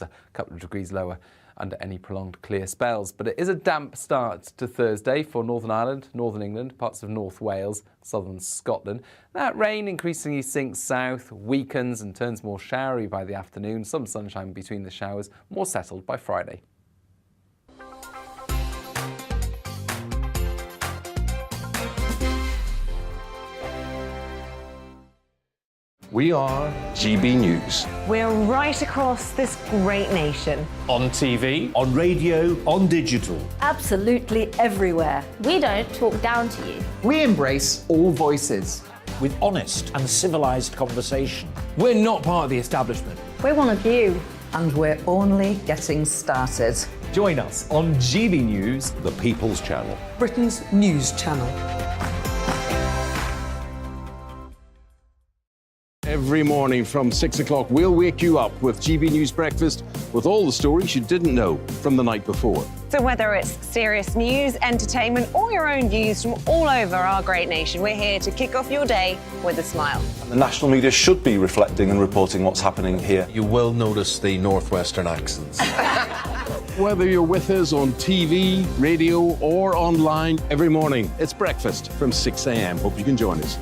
a couple of degrees lower under any prolonged clear spells. But it is a damp start to Thursday for Northern Ireland, Northern England, parts of North Wales, southern Scotland. That rain increasingly sinks south, weakens and turns more showery by the afternoon. Some sunshine between the showers, more settled by Friday. We are GB News. We're right across this great nation. On TV, On radio, on digital. Absolutely everywhere. We don't talk down to you. We embrace all voices. with honest and civilised conversation. We're not part of the establishment. We're one of you. And we're only getting started. Join us on GB News, The People's Channel. Britain's news channel. Every morning from 6 o'clock, we'll wake you up with GB News Breakfast with all the stories you didn't know from the night before. So whether it's serious news, entertainment, or your own views from all over our great nation, we're here to kick off your day with a smile. The national media should be reflecting and reporting what's happening here. You will notice the northwestern accents. Whether you're with us on TV, radio, or online, every morning, it's breakfast from 6 a.m. Hope you can join us.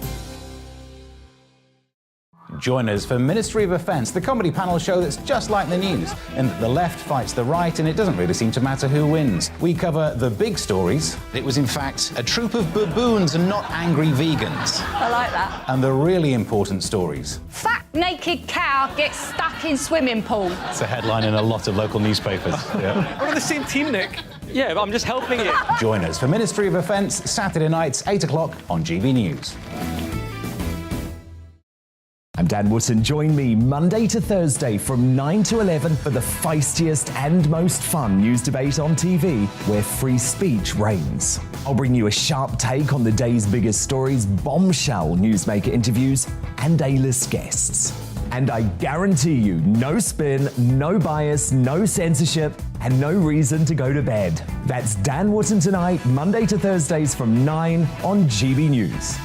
Join us for Ministry of Offence, the comedy panel show that's just like the news, in that the left fights the right and it doesn't really seem to matter who wins. We cover the big stories. It was in fact a troop of baboons and not angry vegans. I like that. And the really important stories. Fat naked cow gets stuck in swimming pool. It's a headline in a lot of local newspapers. Yeah. We're on the same team, Nick. Yeah, but I'm just helping you. Join us for Ministry of Offence, Saturday nights, 8 o'clock on GB News. I'm Dan Wootton. Join me Monday to Thursday from 9 to 11 for the feistiest and most fun news debate on TV, where free speech reigns. I'll bring you a sharp take on the day's biggest stories, bombshell newsmaker interviews, and A-list guests. And I guarantee you, no spin, no bias, no censorship, and no reason to go to bed. That's Dan Wootton tonight, Monday to Thursdays from 9 on GB News.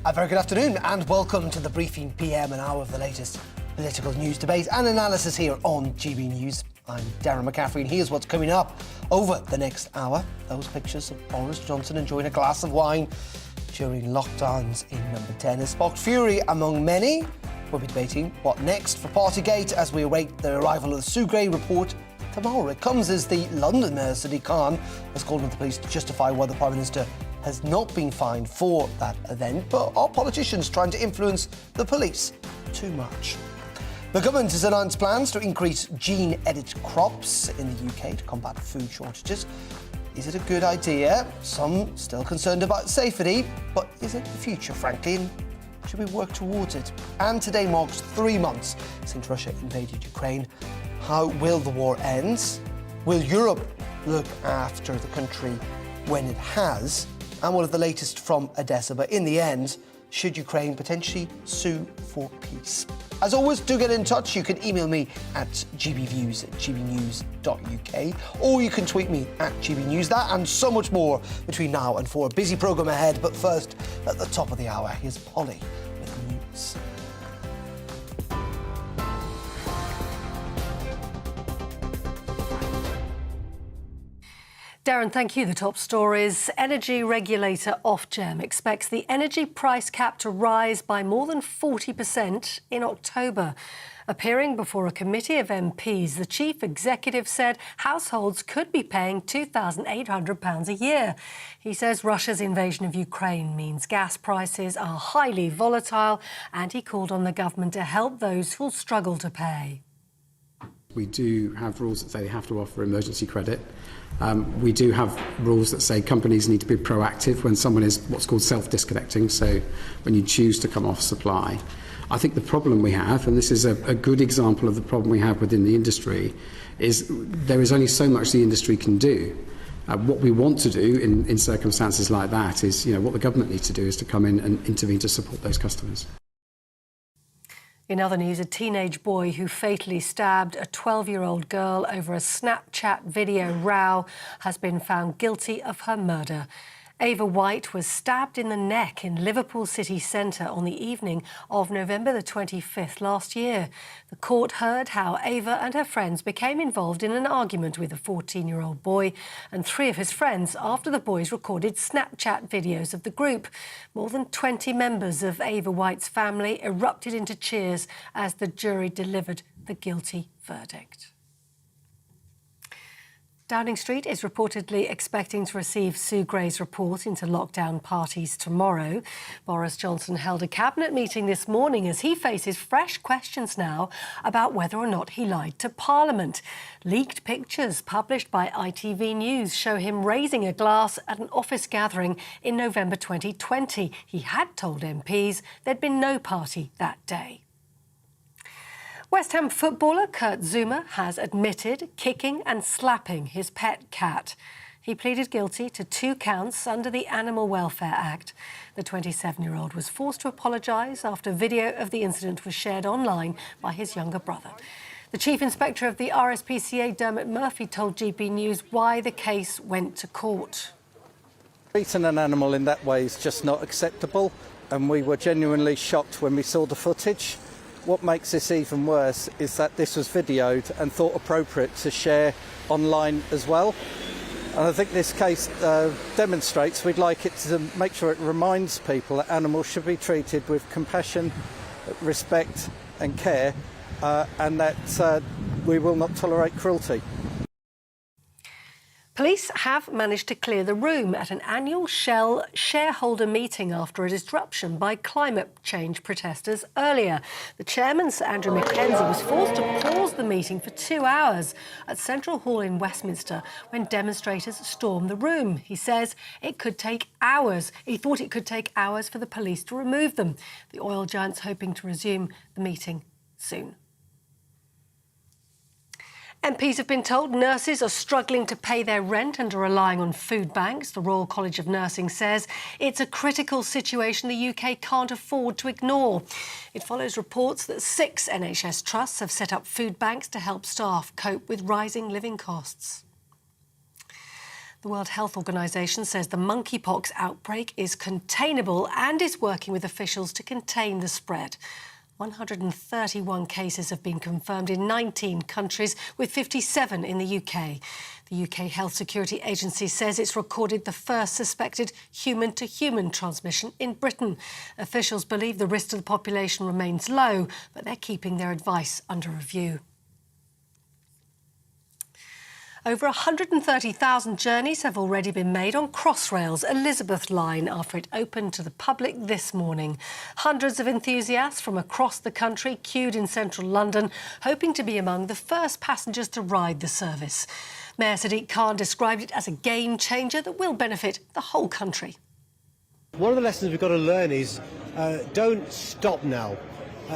A very good afternoon and welcome to the Briefing PM, an hour of the latest political news, debate and analysis here on GB News. I'm Darren McCaffrey and here's what's coming up over the next hour. Those pictures of Boris Johnson enjoying a glass of wine during lockdowns in Number 10 has sparked fury among many. We'll be debating what next for Partygate as we await the arrival of the Sue Gray report tomorrow. It comes as the London Mayor Sadiq Khan has called on the police to justify why the Prime Minister has not been fined for that event, but are politicians trying to influence the police too much? The government has announced plans to increase gene-edited crops in the UK to combat food shortages. Is it a good idea? Some still concerned about safety, but is it the future, frankly, and should we work towards it? And today marks 3 months since Russia invaded Ukraine. How will the war end? Will Europe look after the country when it has? And one of the latest from Odessa, but in the end, should Ukraine potentially sue for peace? As always, do get in touch. You can email me at gbviews@gbnews.uk, or you can tweet me at gbnews. That and so much more between now and 4. A busy programme ahead, but first, at the top of the hour, here's Polly with the news. Darren, thank you. The top stories. Energy regulator Ofgem expects the energy price cap to rise by more than 40% in October. Appearing before a committee of MPs, the chief executive said households could be paying £2,800 a year. He says Russia's invasion of Ukraine means gas prices are highly volatile, and he called on the government to help those who'll struggle to pay. We do have rules that say they have to offer emergency credit. We do have rules that say companies need to be proactive when someone is what's called self-disconnecting, so when you choose to come off supply. I think the problem we have, and this is a good example of the problem we have within the industry, is there is only so much the industry can do. What we want to do in circumstances like that is, what the government needs to do is to come in and intervene to support those customers. In other news, a teenage boy who fatally stabbed a 12-year-old girl over a Snapchat video row has been found guilty of her murder. Ava White was stabbed in the neck in Liverpool city centre on the evening of November the 25th last year. The court heard how Ava and her friends became involved in an argument with a 14-year-old boy and 3 of his friends after the boys recorded Snapchat videos of the group. More than 20 members of Ava White's family erupted into cheers as the jury delivered the guilty verdict. Downing Street is reportedly expecting to receive Sue Gray's report into lockdown parties tomorrow. Boris Johnson held a cabinet meeting this morning as he faces fresh questions now about whether or not he lied to Parliament. Leaked pictures published by ITV News show him raising a glass at an office gathering in November 2020. He had told MPs there'd been no party that day. West Ham footballer Kurt Zouma has admitted kicking and slapping his pet cat. He pleaded guilty to 2 counts under the Animal Welfare Act. The 27-year-old was forced to apologise after video of the incident was shared online by his younger brother. The Chief Inspector of the RSPCA, Dermot Murphy, told GB News why the case went to court. Treating an animal in that way is just not acceptable, and we were genuinely shocked when we saw the footage. What makes this even worse is that this was videoed and thought appropriate to share online as well. And I think this case demonstrates we'd like it to make sure it reminds people that animals should be treated with compassion, respect and care, and that we will not tolerate cruelty. Police have managed to clear the room at an annual Shell shareholder meeting after a disruption by climate change protesters earlier. The chairman, Sir Andrew Mackenzie, was forced to pause the meeting for 2 hours at Central Hall in Westminster when demonstrators stormed the room. He says it could take hours. He thought it could take hours for the police to remove them. The oil giant's hoping to resume the meeting soon. MPs have been told nurses are struggling to pay their rent and are relying on food banks. The Royal College of Nursing says it's a critical situation the UK can't afford to ignore. It follows reports that 6 NHS trusts have set up food banks to help staff cope with rising living costs. The World Health Organization says the monkeypox outbreak is containable and is working with officials to contain the spread. 131 cases have been confirmed in 19 countries, with 57 in the UK. The UK Health Security Agency says it's recorded the first suspected human-to-human transmission in Britain. Officials believe the risk to the population remains low, but they're keeping their advice under review. Over 130,000 journeys have already been made on Crossrail's Elizabeth line after it opened to the public this morning. Hundreds of enthusiasts from across the country queued in central London, hoping to be among the first passengers to ride the service. Mayor Sadiq Khan described it as a game changer that will benefit the whole country. One of the lessons we've got to learn is don't stop now.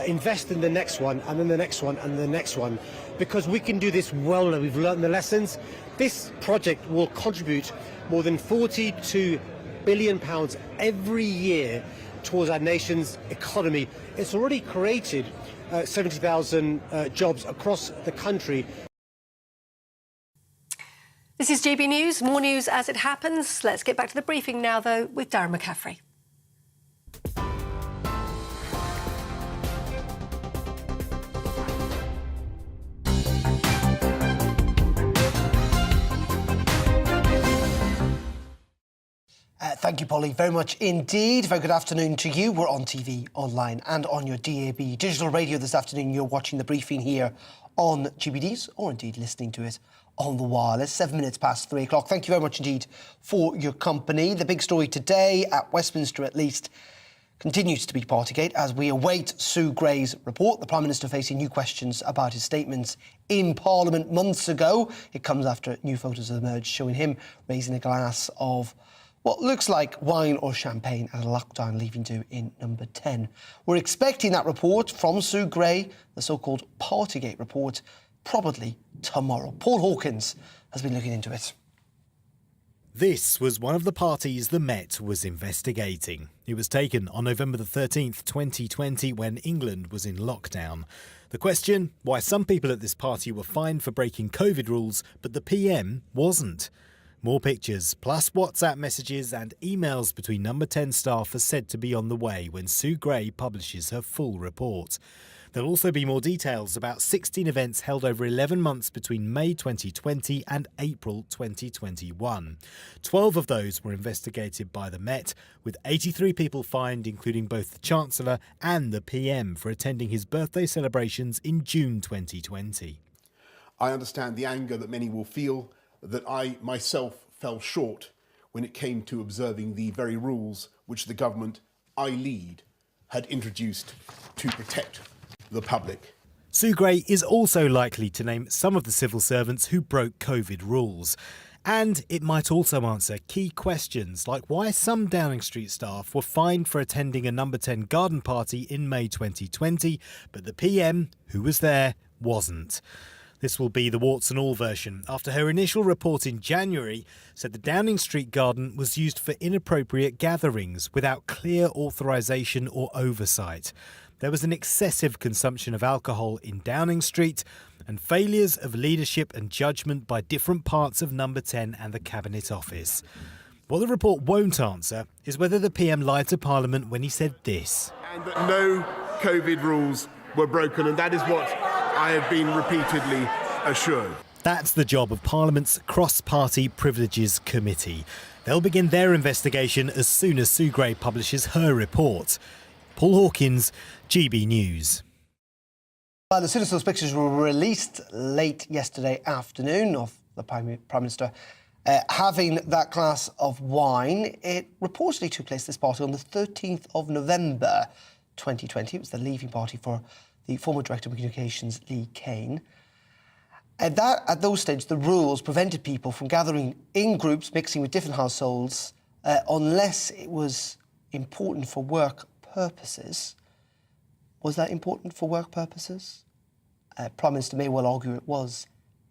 Invest in the next one, and then the next one, and the next one, because we can do this well now. We've learned the lessons. This project will contribute more than £42 billion every year towards our nation's economy. It's already created 70,000 jobs across the country. This is GB News. More news as it happens. Let's get back to the briefing now, though, with Darren McCaffrey. Thank you, Polly, very much indeed. Very good afternoon to you. We're on TV, online and on your DAB digital radio this afternoon. You're watching the briefing here on GBNews, or indeed listening to it on the wireless. 7 minutes past 3 o'clock. Thank you very much indeed for your company. The big story today, at Westminster at least, continues to be Partygate as we await Sue Gray's report. The Prime Minister facing new questions about his statements in Parliament months ago. It comes after new photos have emerged showing him raising a glass of what looks like wine or champagne at a lockdown leaving do in number 10. We're expecting that report from Sue Gray, the so-called Partygate report, probably tomorrow. Paul Hawkins has been looking into it. This was one of the parties the Met was investigating. It was taken on November the 13th, 2020, when England was in lockdown. The question, why some people at this party were fined for breaking COVID rules, but the PM wasn't. More pictures, plus WhatsApp messages and emails between Number 10 staff are said to be on the way when Sue Gray publishes her full report. There'll also be more details about 16 events held over 11 months between May 2020 and April 2021. 12 of those were investigated by the Met, with 83 people fined, including both the Chancellor and the PM, for attending his birthday celebrations in June 2020. I understand the anger that many will feel that I myself fell short when it came to observing the very rules which the government I lead had introduced to protect the public. Sue Gray is also likely to name some of the civil servants who broke COVID rules. And it might also answer key questions like why some Downing Street staff were fined for attending a Number 10 garden party in May 2020, but the PM, who was there, wasn't. This will be the warts and all version, after her initial report in January said the Downing Street garden was used for inappropriate gatherings without clear authorisation or oversight. There was an excessive consumption of alcohol in Downing Street and failures of leadership and judgment by different parts of Number 10 and the Cabinet Office. What the report won't answer is whether the PM lied to Parliament when he said this. And that no COVID rules were broken, and that is what I have been repeatedly assured. That's the job of Parliament's Cross-Party Privileges Committee. They'll begin their investigation as soon as Sue Gray publishes her report. Paul Hawkins, GB News. Well, as soon as those pictures were released late yesterday afternoon of the Prime Minister having that glass of wine, it reportedly took place, this party, on the 13th of November 2020. It was the leaving party for the former Director of Communications, Lee Kane. At those stages, the rules prevented people from gathering in groups, mixing with different households, unless it was important for work purposes. Was that important for work purposes? Prime Minister may well argue it was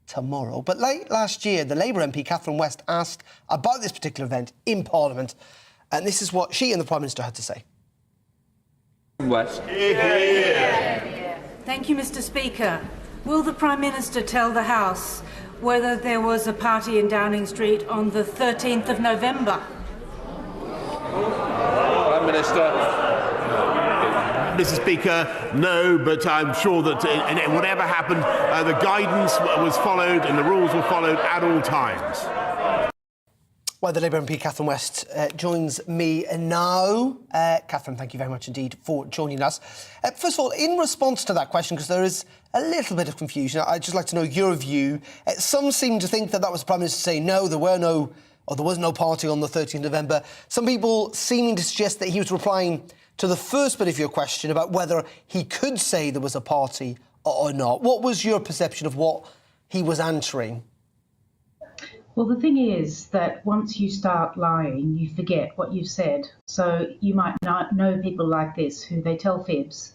tomorrow. But late last year, the Labour MP, Catherine West, asked about this particular event in Parliament, and this is what she and the Prime Minister had to say. West. Thank you, Mr. Speaker. Will the Prime Minister tell the House whether there was a party in Downing Street on the 13th of November? Prime Minister. Mr. Speaker, no, but I'm sure that whatever happened, the guidance was followed and the rules were followed at all times. Well, the Labour MP, Catherine West, joins me now. Catherine, thank you very much indeed for joining us. First of all, in response to that question, because there is a little bit of confusion, I'd just like to know your view. Some seem to think that was the Prime Minister saying no, there was no party on the 13th of November. Some people seeming to suggest that he was replying to the first bit of your question about whether he could say there was a party or not. What was your perception of what he was answering? Well, the thing is that once you start lying, you forget what you've said. So you might not know people like this who they tell fibs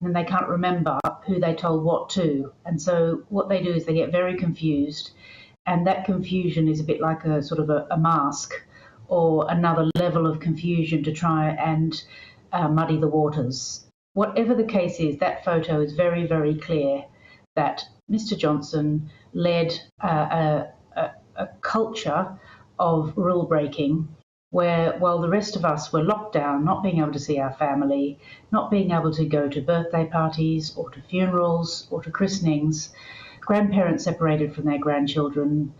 and then they can't remember who they told what to. And so what they do is they get very confused. And that confusion is a bit like a sort of a mask or another level of confusion to try and muddy the waters. Whatever the case is, that photo is very, very clear that Mr. Johnson led a culture of rule breaking where, while the rest of us were locked down, not being able to see our family, not being able to go to birthday parties or to funerals or to christenings, grandparents separated from their grandchildren,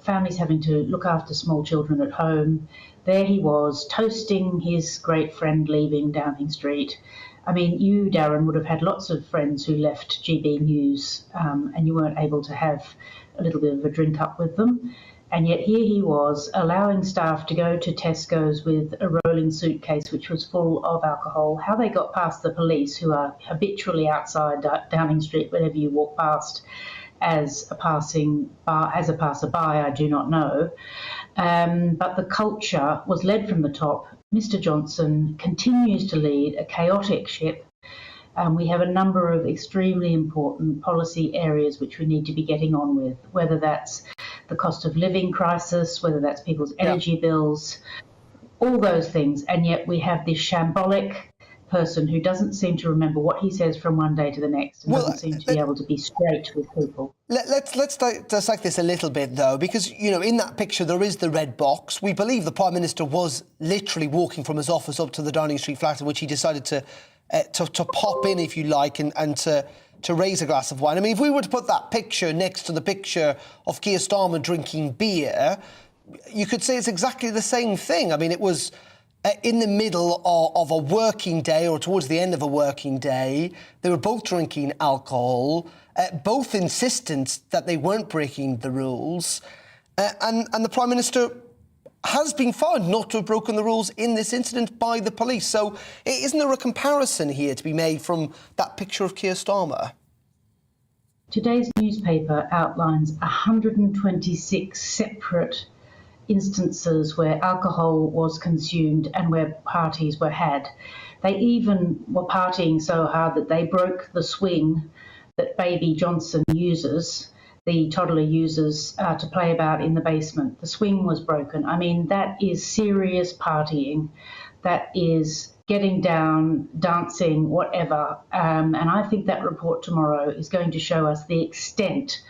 families having to look after small children at home, there he was toasting his great friend leaving Downing Street. I mean, you, Darren, would have had lots of friends who left GB News and you weren't able to have a little bit of a drink up with them. And yet here he was allowing staff to go to Tesco's with a rolling suitcase which was full of alcohol. How they got past the police, who are habitually outside Downing Street whenever you walk past as a passerby, I do not know. But the culture was led from the top. Mr. Johnson continues to lead a chaotic ship. We have a number of extremely important policy areas which we need to be getting on with, whether that's the cost of living crisis, whether that's people's energy bills, all those things. And yet we have this shambolic person who doesn't seem to remember what he says from one day to the next and doesn't seem to be able to be straight with people. Let's dissect this a little bit, though, because, you know, in that picture there is the red box. We believe the Prime Minister was literally walking from his office up to the Downing Street flat, in which he decided to pop in, if you like, and to raise a glass of wine. I mean, if we were to put that picture next to the picture of Keir Starmer drinking beer, you could say it's exactly the same thing. I mean, it was in the middle of a working day or towards the end of a working day. They were both drinking alcohol, both insistent that they weren't breaking the rules. And the Prime Minister has been found not to have broken the rules in this incident by the police. So isn't there a comparison here to be made from that picture of Keir Starmer? Today's newspaper outlines 126 separate instances where alcohol was consumed and where parties were had. They even were partying so hard that they broke the swing that baby Johnson uses, the toddler uses to play about in the basement. The swing was broken. I mean, that is serious partying. That is getting down, dancing, whatever. And I think that report tomorrow is going to show us the extent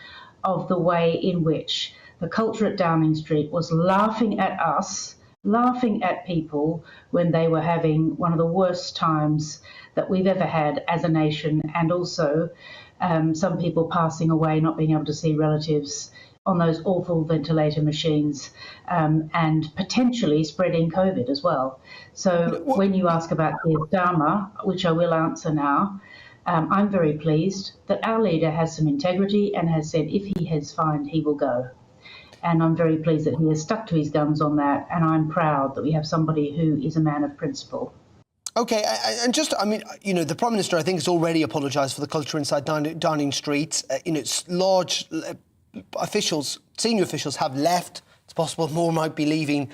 of the way in which the culture at Downing Street was laughing at us, laughing at people when they were having one of the worst times that we've ever had as a nation, and also some people passing away, not being able to see relatives on those awful ventilator machines, and potentially spreading COVID as well. So when you ask about Keir Starmer, which I will answer now, I'm very pleased that our leader has some integrity and has said if he is fined, he will go. And I'm very pleased that he has stuck to his guns on that, and I'm proud that we have somebody who is a man of principle. OK, and just, I mean, you know, the Prime Minister, I think, has already apologised for the culture inside Downing Street. You know, large officials, senior officials have left. It's possible more might be leaving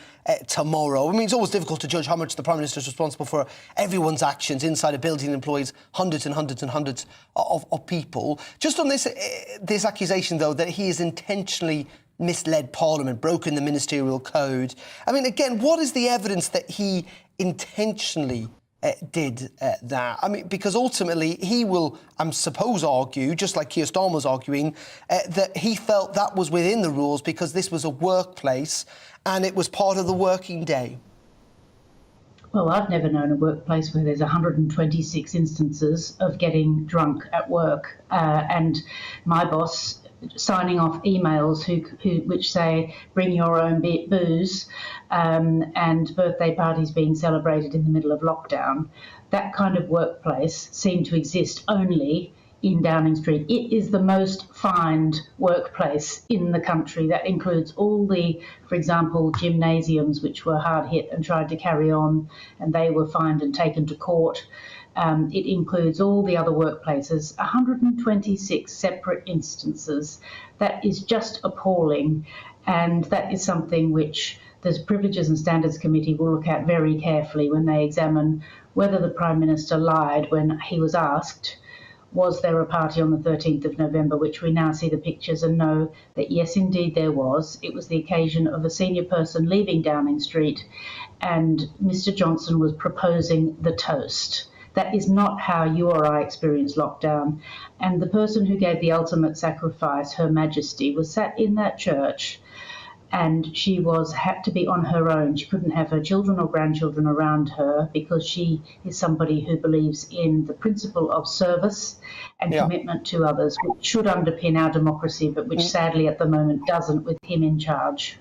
tomorrow. I mean, it's always difficult to judge how much the Prime Minister is responsible for everyone's actions inside a building that employs hundreds and hundreds and hundreds of people. Just on this accusation, though, that he has intentionally misled Parliament, broken the ministerial code. I mean, again, what is the evidence that he intentionally did that? I mean, because ultimately he will, I suppose, argue, just like Keir Starmer's arguing, that he felt that was within the rules because this was a workplace and it was part of the working day. Well, I've never known a workplace where there's 126 instances of getting drunk at work, and my boss signing off emails which say bring your own booze, and birthday parties being celebrated in the middle of lockdown. That kind of workplace seemed to exist only in Downing Street. It is the most fined workplace in the country. That includes all the, for example, gymnasiums which were hard hit and tried to carry on, and they were fined and taken to court. It includes all the other workplaces, 126 separate instances. That is just appalling, and that is something which the Privileges and Standards Committee will look at very carefully when they examine whether the Prime Minister lied when he was asked, was there a party on the 13th of November, which we now see the pictures and know that yes, indeed there was. It was the occasion of a senior person leaving Downing Street, and Mr Johnson was proposing the toast. That is not how you or I experience lockdown. And the person who gave the ultimate sacrifice, Her Majesty, was sat in that church, and she had to be on her own. She couldn't have her children or grandchildren around her because she is somebody who believes in the principle of service and commitment to others, which should underpin our democracy, but which sadly at the moment doesn't with him in charge.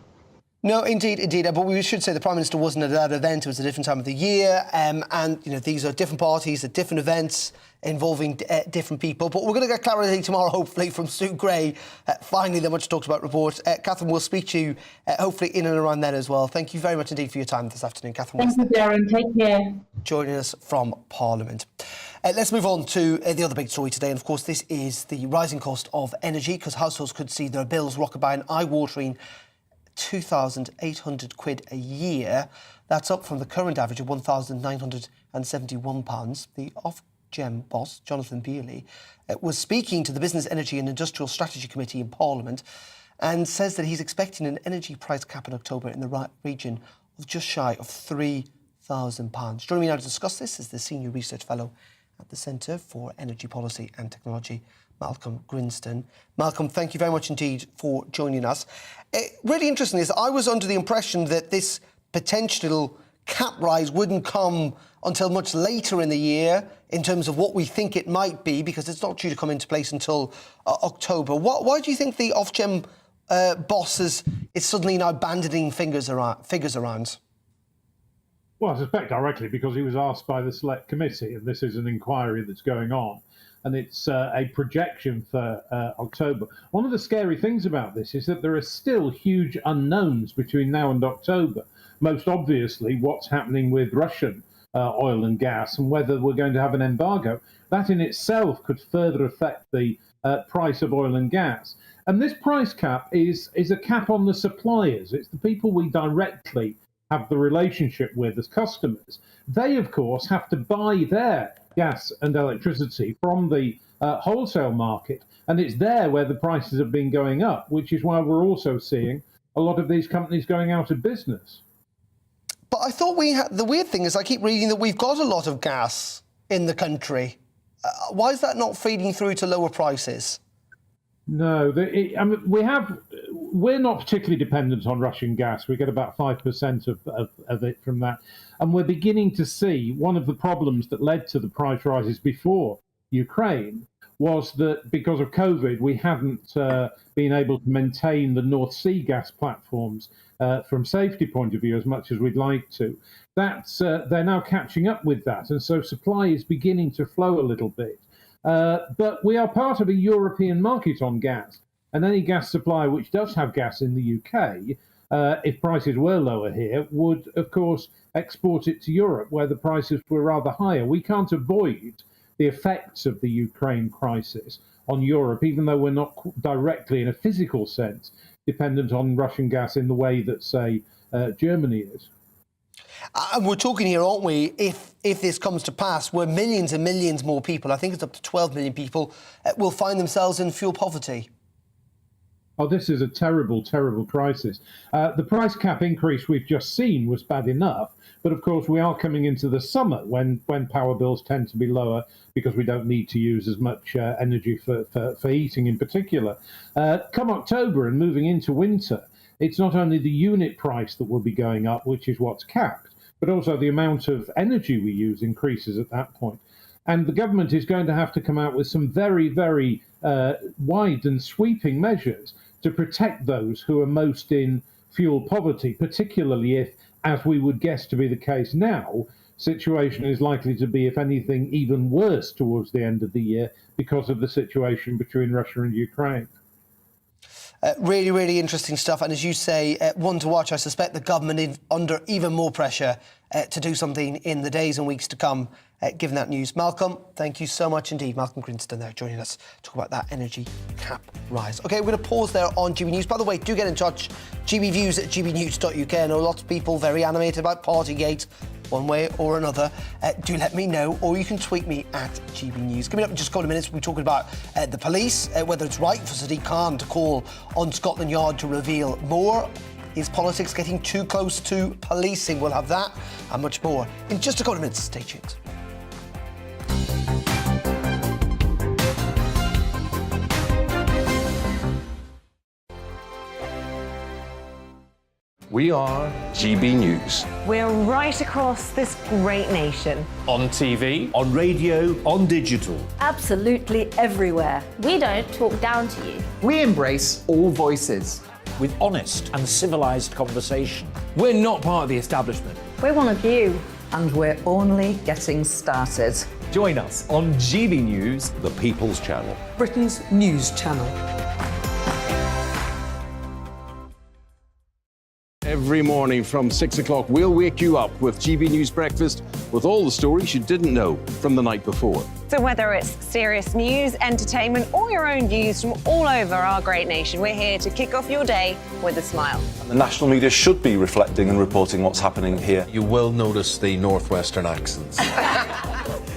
No, indeed. But we should say the Prime Minister wasn't at that event. It was a different time of the year. And, you know, these are different parties at different events involving different people. But we're going to get clarity tomorrow, hopefully, from Sue Gray. Finally, the much talked about report. Catherine, we'll speak to you hopefully in and around then as well. Thank you very much indeed for your time this afternoon, Catherine. Thank you, Darren. Take care. Joining us from Parliament. Let's move on to the other big story today. And, of course, this is the rising cost of energy, because households could see their bills rocket by an eye-watering £2,800 a year. That's up from the current average of £1,971. The Ofgem boss, Jonathan Bealey, was speaking to the Business, Energy and Industrial Strategy Committee in Parliament and says that he's expecting an energy price cap in October in the region of just shy of £100,000. Joining me now to discuss this is the Senior Research Fellow at the Centre for Energy Policy and Technology, Malcolm Grinston. Malcolm, thank you very much indeed for joining us. Really interesting is I was under the impression that this potential cap rise wouldn't come until much later in the year in terms of what we think it might be, because it's not due to come into place until October. Why do you think the Ofgem boss is suddenly now bandying figures around? Well, I suspect directly because he was asked by the Select Committee, and this is an inquiry that's going on, and it's a projection for October. One of the scary things about this is that there are still huge unknowns between now and October. Most obviously, what's happening with Russian oil and gas and whether we're going to have an embargo. That in itself could further affect the price of oil and gas. And this price cap is a cap on the suppliers. It's the people we directly have the relationship with as customers. They, of course, have to buy their gas and electricity from the wholesale market. And it's there where the prices have been going up, which is why we're also seeing a lot of these companies going out of business. But I thought the weird thing is I keep reading that we've got a lot of gas in the country. Why is that not feeding through to lower prices? No, we're not particularly dependent on Russian gas. We get about 5% of it from that. And we're beginning to see one of the problems that led to the price rises before Ukraine was that because of COVID, we hadn't been able to maintain the North Sea gas platforms from safety point of view as much as we'd like to. They're now catching up with that. And so supply is beginning to flow a little bit. But we are part of a European market on gas, and any gas supplier which does have gas in the UK, if prices were lower here, would, of course, export it to Europe, where the prices were rather higher. We can't avoid the effects of the Ukraine crisis on Europe, even though we're not directly, in a physical sense, dependent on Russian gas in the way that, say, Germany is. And we're talking here, aren't we, if this comes to pass, where millions and millions more people, I think it's up to 12 million people, will find themselves in fuel poverty. Oh, this is a terrible, terrible crisis. The price cap increase we've just seen was bad enough, but of course we are coming into the summer when power bills tend to be lower because we don't need to use as much energy for heating in particular. Come October and moving into winter, it's not only the unit price that will be going up, which is what's capped, but also the amount of energy we use increases at that point. And the government is going to have to come out with some very, very wide and sweeping measures to protect those who are most in fuel poverty, particularly if, as we would guess to be the case now, situation is likely to be, if anything, even worse towards the end of the year because of the situation between Russia and Ukraine. Really, really interesting stuff. And as you say, one to watch. I suspect the government is under even more pressure to do something in the days and weeks to come, given that news. Malcolm, thank you so much indeed. Malcolm Grinston there joining us to talk about that energy cap rise. OK, we're going to pause there on GB News. By the way, do get in touch. gbviews@gbnews.uk. I know lots of people very animated about Partygate, one way or another. Do let me know, or you can tweet me at GB News. Coming up in just a couple of minutes, we'll be talking about the police, whether it's right for Sadiq Khan to call on Scotland Yard to reveal more. Is politics getting too close to policing? We'll have that and much more in just a couple of minutes. Stay tuned. We are GB News. We're right across this great nation. On TV, on radio, on digital. Absolutely everywhere. We don't talk down to you. We embrace all voices. With honest and civilised conversation. We're not part of the establishment. We're one of you. And we're only getting started. Join us on GB News, the People's Channel, Britain's news channel. Every morning from 6 o'clock, we'll wake you up with GB News Breakfast with all the stories you didn't know from the night before. So whether it's serious news, entertainment, or your own views from all over our great nation, we're here to kick off your day with a smile. And the national media should be reflecting and reporting what's happening here. You will notice the northwestern accents.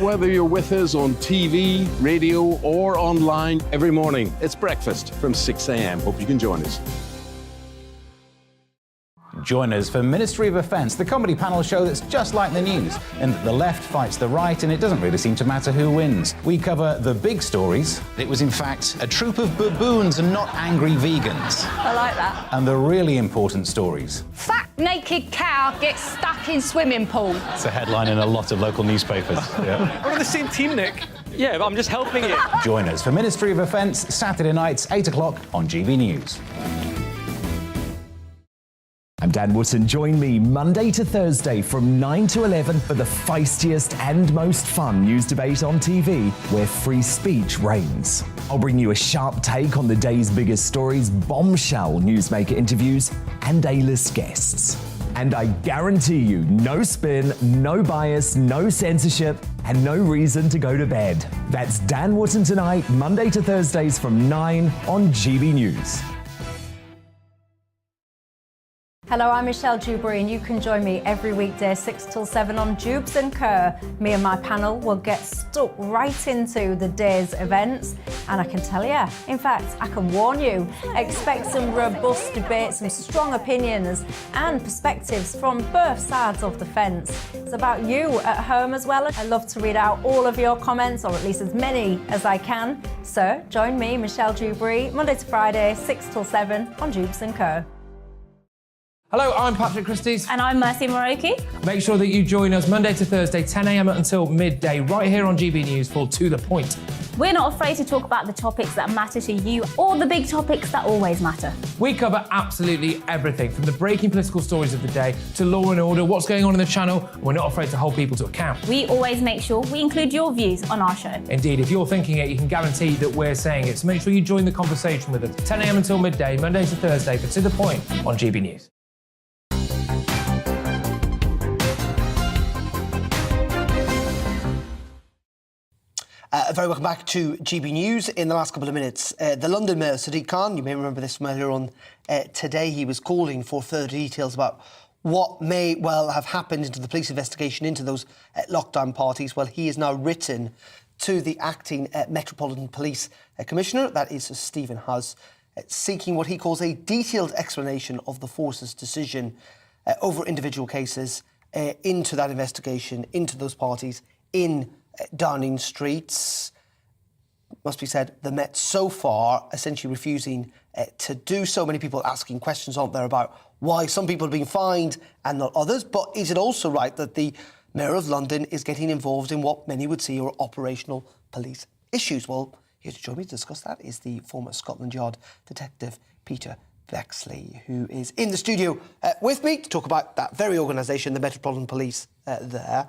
Whether you're with us on TV, radio, or online every morning, it's breakfast from 6 a.m. Hope you can join us. Join us for Ministry of Offence, the comedy panel show that's just like the news, in that the left fights the right and it doesn't really seem to matter who wins. We cover the big stories. It was in fact a troop of baboons and not angry vegans. I like that. And the really important stories. Fat naked cow gets stuck in swimming pool. It's a headline in a lot of local newspapers. Yeah. We're on the same team, Nick. Yeah, but I'm just helping you. Join us for Ministry of Offence, Saturday nights, 8 o'clock on GB News. I'm Dan Wootton. Join me Monday to Thursday from 9 to 11 for the feistiest and most fun news debate on TV, where free speech reigns. I'll bring you a sharp take on the day's biggest stories, bombshell newsmaker interviews, and A-list guests. And I guarantee you, no spin, no bias, no censorship, and no reason to go to bed. That's Dan Wootton tonight, Monday to Thursdays from 9 on GB News. Hello, I'm Michelle Dewberry, and you can join me every weekday 6 till 7 on Jubes and Kerr. Me and my panel will get stuck right into the day's events, and I can tell you, in fact, I can warn you, expect some robust debates, some strong opinions and perspectives from both sides of the fence. It's about you at home as well. I love to read out all of your comments, or at least as many as I can. So join me, Michelle Dewberry, Monday to Friday, 6 till 7 on Jubes and Kerr. Hello, I'm Patrick Christie's. And I'm Mercy Moroki. Make sure that you join us Monday to Thursday, 10 a.m. until midday, right here on GB News for To The Point. We're not afraid to talk about the topics that matter to you, or the big topics that always matter. We cover absolutely everything, from the breaking political stories of the day to law and order, what's going on in the channel. We're not afraid to hold people to account. We always make sure we include your views on our show. Indeed, if you're thinking it, you can guarantee that we're saying it. So make sure you join the conversation with us, 10 a.m. until midday, Monday to Thursday, for To The Point on GB News. Very welcome back to GB News. In the last couple of minutes, the London Mayor, Sadiq Khan, you may remember this from earlier on today, he was calling for further details about what may well have happened into the police investigation into those lockdown parties. Well, he has now written to the acting Metropolitan Police Commissioner, that is Stephen Huz, seeking what he calls a detailed explanation of the force's decision over individual cases into that investigation, into those parties in Downing Street. Must be said, the Met so far essentially refusing to do so. Many people asking questions, aren't there, about why some people are being fined and not others. But is it also right that the Mayor of London is getting involved in what many would see are operational police issues? Well, here to join me to discuss that is the former Scotland Yard detective Peter Bexley, who is in the studio with me to talk about that very organisation, the Metropolitan Police there.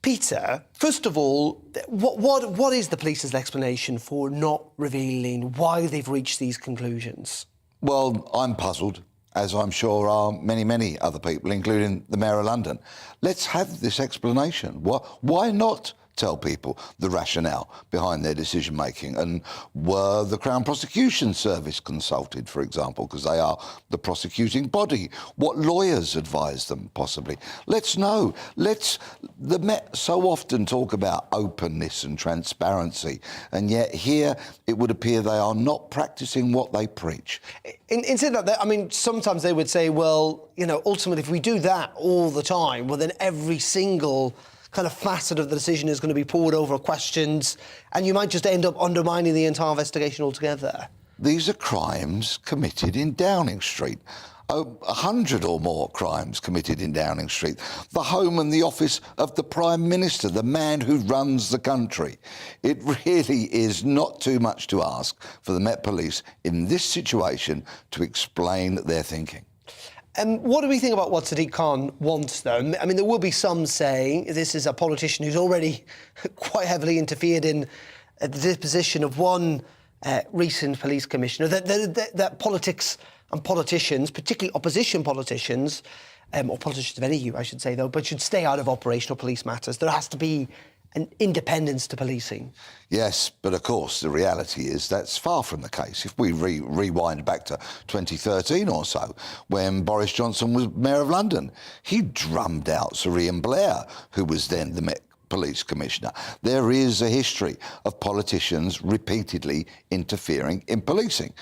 Peter, first of all, what is the police's explanation for not revealing why they've reached these conclusions? Well, I'm puzzled, as I'm sure are many, many other people, including the Mayor of London. Let's have this explanation. Why not tell people the rationale behind their decision-making? And were the Crown Prosecution Service consulted, for example, because they are the prosecuting body? What lawyers advised them, possibly? Let's know. The Met so often talk about openness and transparency, and yet here it would appear they are not practising what they preach. In saying that, I mean, sometimes they would say, well, you know, ultimately, if we do that all the time, well, then every single kind of facet of the decision is going to be poured over questions, and you might just end up undermining the entire investigation altogether. These are crimes committed in Downing Street. 100 or more crimes committed in Downing Street. The home and the office of the Prime Minister, the man who runs the country. It really is not too much to ask for the Met Police in this situation to explain their thinking. What do we think about what Sadiq Khan wants, though? I mean, there will be some saying this is a politician who's already quite heavily interfered in the disposition of one recent police commissioner, that politics and politicians, particularly opposition politicians, or politicians of any hue, I should say, though, but should stay out of operational police matters. There has to be an independence to policing. Yes, but of course the reality is that's far from the case. If we rewind back to 2013 or so, when Boris Johnson was Mayor of London, he drummed out Sir Ian Blair, who was then the Met Police Commissioner. There is a history of politicians repeatedly interfering in policing.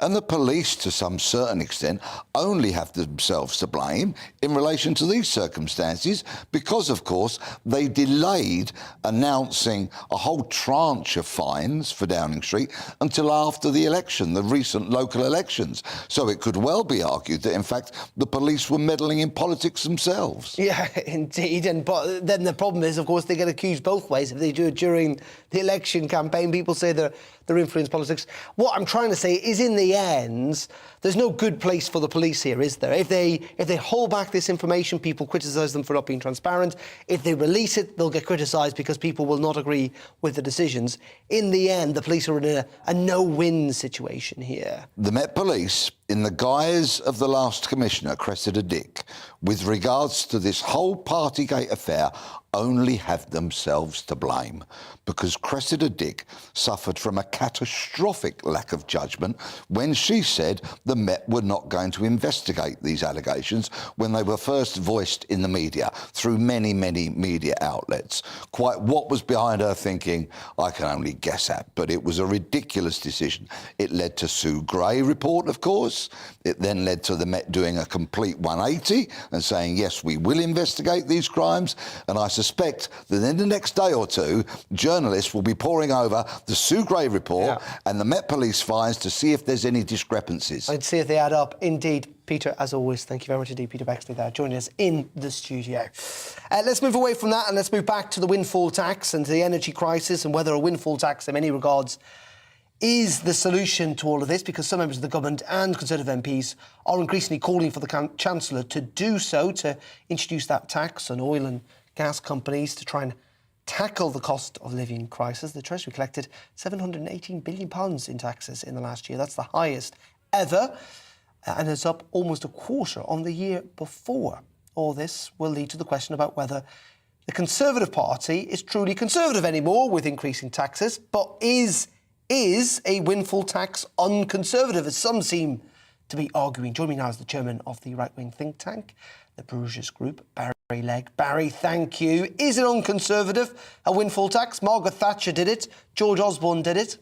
And the police, to some certain extent, only have themselves to blame in relation to these circumstances because, of course, they delayed announcing a whole tranche of fines for Downing Street until after the election, the recent local elections. So it could well be argued that, in fact, the police were meddling in politics themselves. Yeah, indeed. But then the problem is, of course, they get accused both ways. If they do it during the election campaign, people say they're influencing politics. What I'm trying to say is, in the end, there's no good place for the police here, is there? If they hold back this information, people criticise them for not being transparent. If they release it, they'll get criticised because people will not agree with the decisions. In the end, the police are in a no-win situation here. The Met Police, in the guise of the last Commissioner, Cressida Dick, with regards to this whole Partygate affair, only have themselves to blame, because Cressida Dick suffered from a catastrophic lack of judgment when she said the Met were not going to investigate these allegations when they were first voiced in the media through many, many media outlets. Quite what was behind her thinking, I can only guess at, but it was a ridiculous decision. It led to Sue Gray report, of course. It then led to the Met doing a complete 180 and saying, yes, we will investigate these crimes. And I suspect that in the next day or two, journalists will be poring over the Sue Gray report and the Met Police fines to see if there's any discrepancies. I'd see if they add up. Indeed. Peter, as always, thank you very much indeed, Peter Bexley there, joining us in the studio. Let's move away from that and let's move back to the windfall tax and to the energy crisis and whether a windfall tax, in many regards, is the solution to all of this, because some members of the government and Conservative MPs are increasingly calling for the Chancellor to do so, to introduce that tax on oil and gas companies to try and tackle the cost of living crisis. The Treasury collected £718 billion in taxes in the last year. That's the highest ever, and it's up almost a quarter on the year before. All this will lead to the question about whether the Conservative Party is truly Conservative anymore with increasing taxes, but is a windfall tax unconservative, as some seem to be arguing. Joining me now is the chairman of the right-wing think tank, the Bruges Group, Barry Legg. Barry, thank you. Is it unconservative, a windfall tax? Margaret Thatcher did it. George Osborne did it.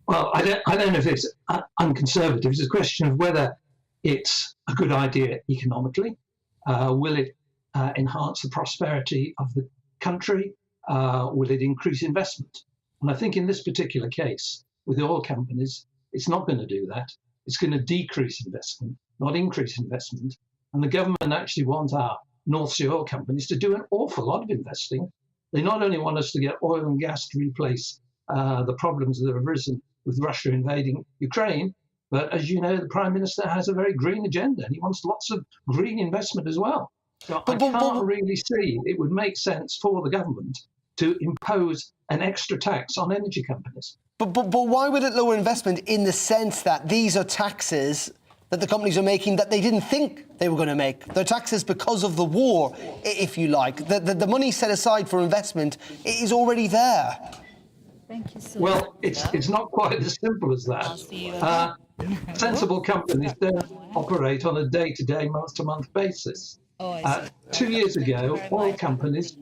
Well, I don't know if it's unconservative. It's a question of whether it's a good idea economically. Will it enhance the prosperity of the country? Will it increase investment? And I think in this particular case, with the oil companies, it's not going to do that. It's going to decrease investment, not increase investment. And the government actually want our North Sea oil companies to do an awful lot of investing. They not only want us to get oil and gas to replace the problems that have arisen with Russia invading Ukraine, but as you know, the Prime Minister has a very green agenda and he wants lots of green investment as well. So I can't really see it would make sense for the government to impose an extra tax on energy companies. But why would it lower investment in the sense that these are taxes that the companies are making that they didn't think they were going to make? They're taxes because of the war, if you like. The money set aside for investment is already there. Thank you, sir. Well, it's not quite as simple as that. Sensible companies don't operate on a day-to-day, month-to-month basis. 2 years ago, oil companies,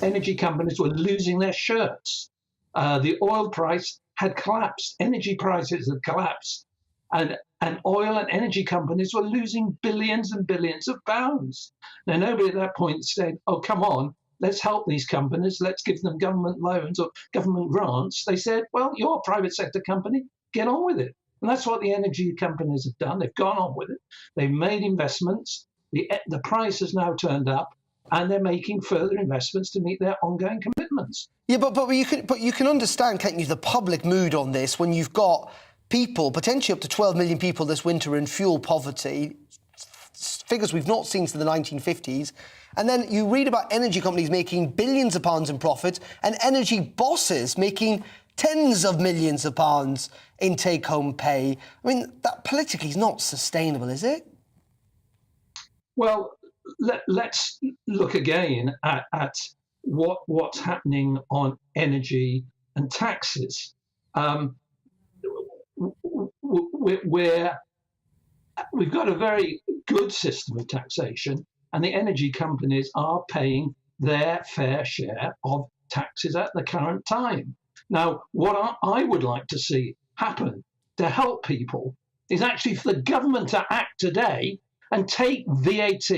energy companies were losing their shirts. The oil price had collapsed. Energy prices had collapsed. And oil and energy companies were losing billions and billions of pounds. Now, nobody at that point said, oh, come on, let's help these companies. Let's give them government loans or government grants. They said, well, you're a private sector company. Get on with it. And that's what the energy companies have done. They've gone on with it. They've made investments. The price has now turned up. And they're making further investments to meet their ongoing commitments. Yeah, but you can understand, can't you, the public mood on this when you've got people, potentially up to 12 million people this winter in fuel poverty, figures we've not seen since the 1950s, and then you read about energy companies making billions of pounds in profit and energy bosses making tens of millions of pounds in take-home pay. I mean, that politically is not sustainable, is it? Well, let's look again at what's happening on energy and taxes. We've got a very good system of taxation, and the energy companies are paying their fair share of taxes at the current time. Now, what I would like to see happen to help people is actually for the government to act today and take VAT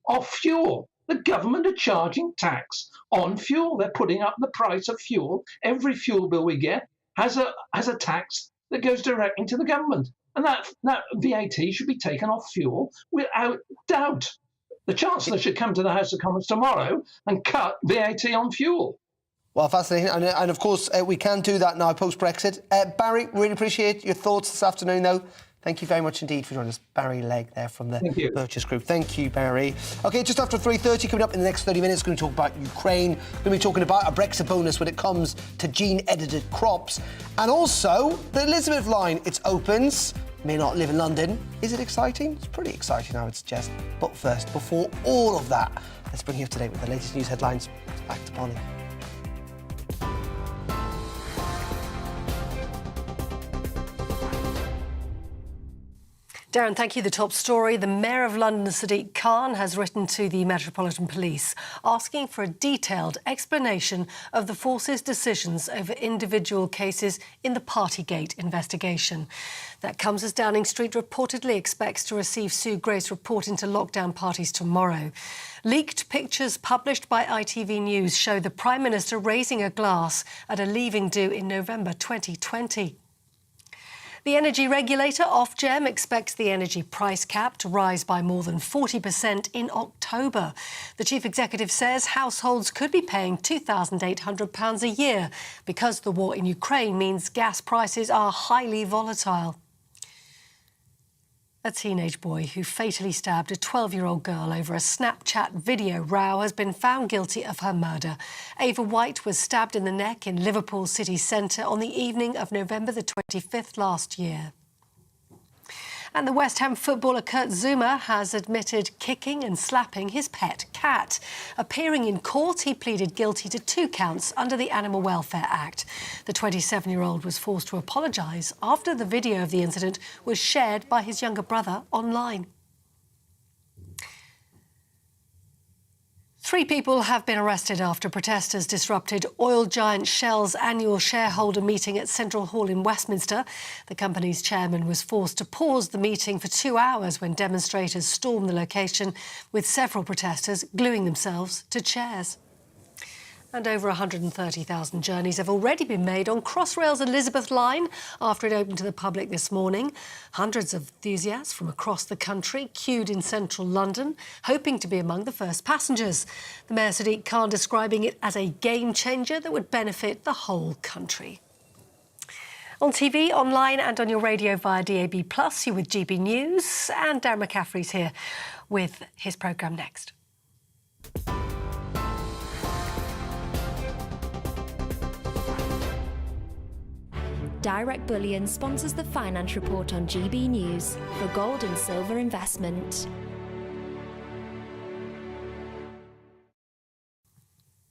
off fuel. The government are charging tax on fuel. They're putting up the price of fuel. Every fuel bill we get has a tax that goes directly to the government. And that VAT should be taken off fuel without doubt. The Chancellor should come to the House of Commons tomorrow and cut VAT on fuel. Well, fascinating. And of course, we can do that now post-Brexit. Barry, really appreciate your thoughts this afternoon, though. Thank you very much indeed for joining us. Barry Legg there from the Purchase Group. Thank you, Barry. OK, just after 3:30, coming up in the next 30 minutes, going to talk about Ukraine. Going to be talking about a Brexit bonus when it comes to gene-edited crops. And also, the Elizabeth line, it opens. May not live in London. Is it exciting? It's pretty exciting, I would suggest. But first, before all of that, let's bring you up to date with the latest news headlines. Back to Bonnie. Darren, thank you. The top story. The Mayor of London, Sadiq Khan, has written to the Metropolitan Police asking for a detailed explanation of the force's decisions over individual cases in the Partygate investigation. That comes as Downing Street reportedly expects to receive Sue Gray's report into lockdown parties tomorrow. Leaked pictures published by ITV News show the Prime Minister raising a glass at a leaving do in November 2020. The energy regulator, Ofgem, expects the energy price cap to rise by more than 40% in October. The chief executive says households could be paying £2,800 a year because the war in Ukraine means gas prices are highly volatile. A teenage boy who fatally stabbed a 12-year-old girl over a Snapchat video row has been found guilty of her murder. Ava White was stabbed in the neck in Liverpool city centre on the evening of November the 25th last year. And the West Ham footballer Kurt Zouma has admitted kicking and slapping his pet cat. Appearing in court, he pleaded guilty to 2 counts under the Animal Welfare Act. The 27-year-old was forced to apologise after the video of the incident was shared by his younger brother online. 3 people have been arrested after protesters disrupted oil giant Shell's annual shareholder meeting at Central Hall in Westminster. The company's chairman was forced to pause the meeting for 2 hours when demonstrators stormed the location, with several protesters gluing themselves to chairs. And over 130,000 journeys have already been made on Crossrail's Elizabeth line after it opened to the public this morning. Hundreds of enthusiasts from across the country queued in central London, hoping to be among the first passengers. The Mayor Sadiq Khan describing it as a game changer that would benefit the whole country. On TV, online and on your radio via DAB+, you're with GB News, and Darren McCaffrey's here with his programme next. Direct Bullion sponsors the Finance Report on GB News for gold and silver investment.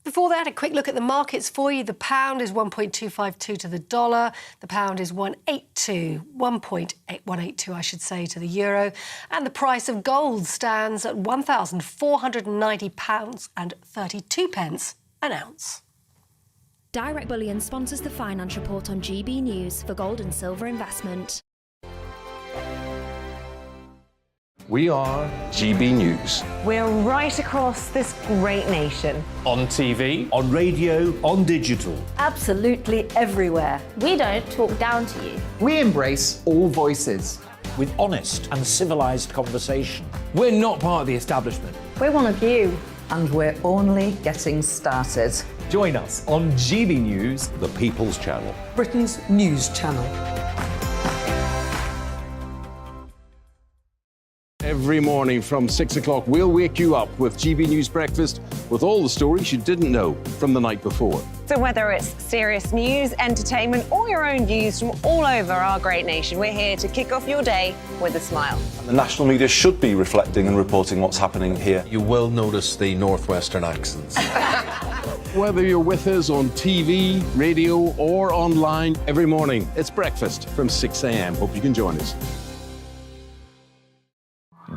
Before that, a quick look at the markets for you. The pound is 1.252 to the dollar. The pound is 1.8182, I should say, to the euro. And the price of gold stands at £1,490.32 an ounce. Direct Bullion sponsors the Finance Report on GB News for gold and silver investment. We are GB News. We're right across this great nation. On TV, on radio, on digital. Absolutely everywhere. We don't talk down to you. We embrace all voices. With honest and civilised conversation. We're not part of the establishment. We're one of you. And we're only getting started. Join us on GB News, the People's Channel, Britain's news channel. Every morning from 6 o'clock, we'll wake you up with GB News Breakfast with all the stories you didn't know from the night before. So whether it's serious news, entertainment, or your own views from all over our great nation, we're here to kick off your day with a smile. And the national media should be reflecting and reporting what's happening here. You will notice the northwestern accents. Whether you're with us on TV, radio, or online, every morning, it's breakfast from 6 a.m. Hope you can join us.